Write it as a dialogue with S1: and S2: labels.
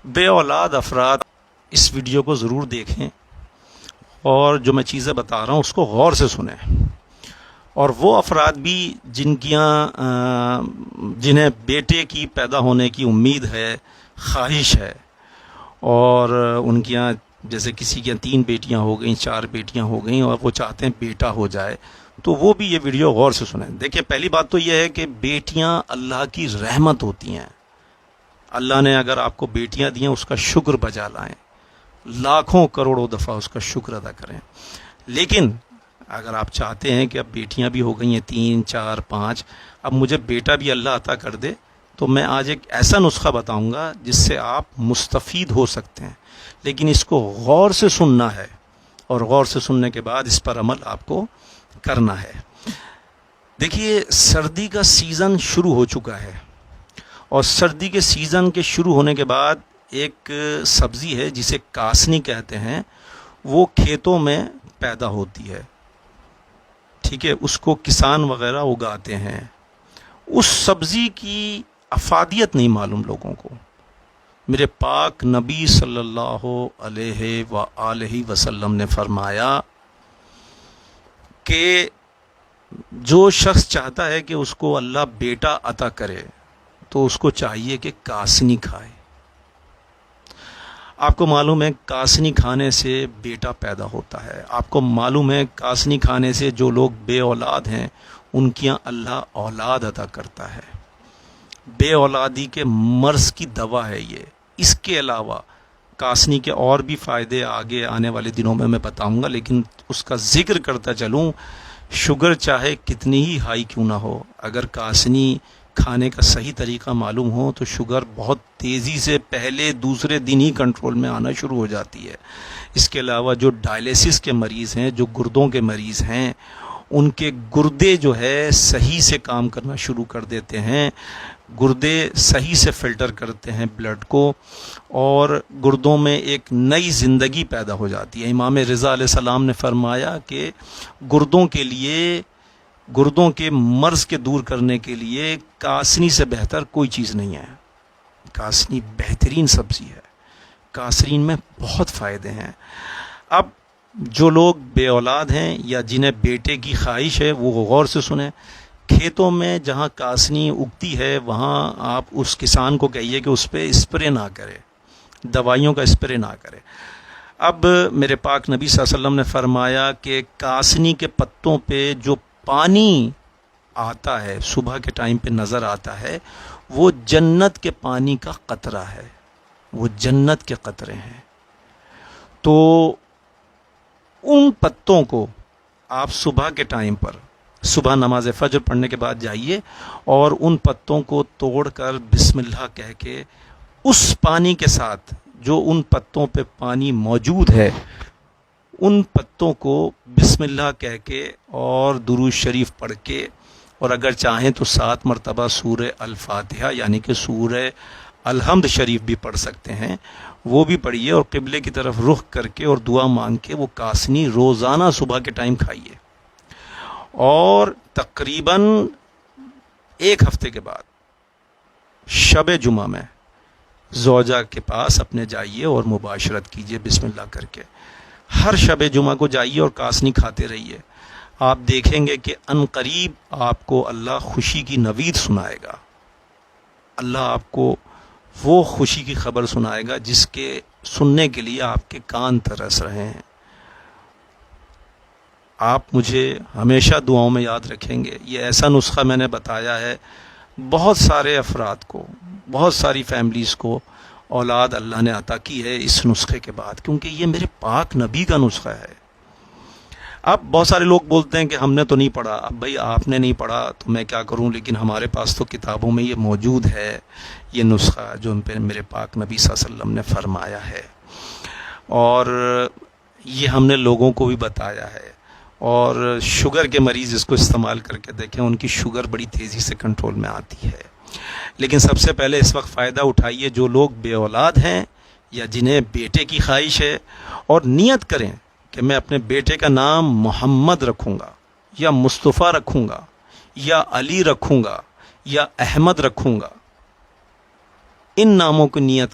S1: بے اولاد افراد اس ویڈیو کو ضرور دیکھیں اور جو میں چیزیں بتا رہا ہوں اس کو غور سے سنیں، اور وہ افراد بھی جنہیں بیٹے کی پیدا ہونے کی امید ہے، خواہش ہے، اور ان کی یہاں جیسے کسی کی 3 بیٹیاں ہو گئیں، 4 بیٹیاں ہو گئیں اور وہ چاہتے ہیں بیٹا ہو جائے، تو وہ بھی یہ ویڈیو غور سے سنیں۔ دیکھیں، پہلی بات تو یہ ہے کہ بیٹیاں اللہ کی رحمت ہوتی ہیں۔ اللہ نے اگر آپ کو بیٹیاں دی ہیں اس کا شکر بجا لائیں، لاکھوں کروڑوں دفعہ اس کا شکر ادا کریں۔ لیکن اگر آپ چاہتے ہیں کہ اب بیٹیاں بھی ہو گئی ہیں 3 4 5، اب مجھے بیٹا بھی اللہ عطا کر دے، تو میں آج ایک ایسا نسخہ بتاؤں گا جس سے آپ مستفید ہو سکتے ہیں، لیکن اس کو غور سے سننا ہے، اور غور سے سننے کے بعد اس پر عمل آپ کو کرنا ہے۔ دیکھیے، سردی کا سیزن شروع ہو چکا ہے، اور سردی کے سیزن کے شروع ہونے کے بعد ایک سبزی ہے جسے کاسنی کہتے ہیں، وہ کھیتوں میں پیدا ہوتی ہے، ٹھیک ہے، اس کو کسان وغیرہ اگاتے ہیں۔ اس سبزی کی افادیت نہیں معلوم لوگوں کو۔ میرے پاک نبی صلی اللہ علیہ وآلہ وسلم نے فرمایا کہ جو شخص چاہتا ہے کہ اس کو اللہ بیٹا عطا کرے تو اس کو چاہیے کہ کاسنی کھائے۔ آپ کو معلوم ہے کاسنی کھانے سے بیٹا پیدا ہوتا ہے۔ آپ کو معلوم ہے کاسنی کھانے سے جو لوگ بے اولاد ہیں ان کی اللہ اولاد عطا کرتا ہے۔ بے اولادی کے مرض کی دوا ہے یہ۔ اس کے علاوہ کاسنی کے اور بھی فائدے آگے آنے والے دنوں میں بتاؤں گا، لیکن اس کا ذکر کرتا چلوں، شوگر چاہے کتنی ہی ہائی کیوں نہ ہو، اگر کاسنی کھانے کا صحیح طریقہ معلوم ہو تو شوگر بہت تیزی سے پہلے دوسرے دن ہی کنٹرول میں آنا شروع ہو جاتی ہے۔ اس کے علاوہ جو ڈائلیسس کے مریض ہیں، جو گردوں کے مریض ہیں، ان کے گردے جو ہے صحیح سے کام کرنا شروع کر دیتے ہیں، گردے صحیح سے فلٹر کرتے ہیں بلڈ کو، اور گردوں میں ایک نئی زندگی پیدا ہو جاتی ہے۔ امام رضا علیہ السلام نے فرمایا کہ گردوں کے مرض کے دور کرنے کے لیے کاسنی سے بہتر کوئی چیز نہیں ہے۔ کاسنی بہترین سبزی ہے، کاسنی میں بہت فائدے ہیں۔ اب جو لوگ بے اولاد ہیں یا جنہیں بیٹے کی خواہش ہے وہ غور سے سنیں۔ کھیتوں میں جہاں کاسنی اگتی ہے وہاں آپ اس کسان کو کہیے کہ اس پہ اسپرے نہ کرے، دوائیوں کا اسپرے نہ کرے۔ اب میرے پاک نبی صلی اللہ علیہ وسلم نے فرمایا کہ کاسنی کے پتوں پہ جو پانی آتا ہے، صبح کے ٹائم پہ نظر آتا ہے، وہ جنت کے پانی کا قطرہ ہے، وہ جنت کے قطرے ہیں۔ تو ان پتوں کو آپ صبح کے ٹائم پر، صبح نماز فجر پڑھنے کے بعد جائیے اور ان پتوں کو توڑ کر بسم اللہ کہہ کے اس پانی کے ساتھ جو ان پتوں پہ پانی موجود ہے، ان پتوں کو بسم اللہ کہہ کے اور درود شریف پڑھ کے، اور اگر چاہیں تو 7 مرتبہ سورہ الفاتحہ یعنی کہ سورہ الحمد شریف بھی پڑھ سکتے ہیں، وہ بھی پڑھیے، اور قبلے کی طرف رخ کر کے اور دعا مانگ کے وہ کاسنی روزانہ صبح کے ٹائم کھائیے، اور تقریباً 1 ہفتے کے بعد شب جمعہ میں زوجہ کے پاس اپنے جائیے اور مباشرت کیجیے بسم اللہ کر کے۔ ہر شب جمعہ کو جائیے اور کاسنی کھاتے رہیے، آپ دیکھیں گے کہ ان قریب آپ کو اللہ خوشی کی نوید سنائے گا۔ اللہ آپ کو وہ خوشی کی خبر سنائے گا جس کے سننے کے لیے آپ کے کان ترس رہے ہیں۔ آپ مجھے ہمیشہ دعاؤں میں یاد رکھیں گے۔ یہ ایسا نسخہ میں نے بتایا ہے، بہت سارے افراد کو، بہت ساری فیملیز کو اولاد اللہ نے عطا کی ہے اس نسخے کے بعد، کیونکہ یہ میرے پاک نبی کا نسخہ ہے۔ اب بہت سارے لوگ بولتے ہیں کہ ہم نے تو نہیں پڑھا۔ اب بھائی آپ نے نہیں پڑھا تو میں کیا کروں، لیکن ہمارے پاس تو کتابوں میں یہ موجود ہے، یہ نسخہ جو میرے پاک نبی صلی اللہ علیہ وسلم نے فرمایا ہے، اور یہ ہم نے لوگوں کو بھی بتایا ہے۔ اور شوگر کے مریض اس کو استعمال کر کے دیکھیں، ان کی شوگر بڑی تیزی سے کنٹرول میں آتی ہے۔ لیکن سب سے پہلے اس وقت فائدہ اٹھائیے جو لوگ بے اولاد ہیں یا جنہیں بیٹے کی خواہش ہے، اور نیت کریں کہ میں اپنے بیٹے کا نام محمد رکھوں گا، یا مصطفیٰ رکھوں گا، یا علی رکھوں گا، یا احمد رکھوں گا۔ ان ناموں کی نیت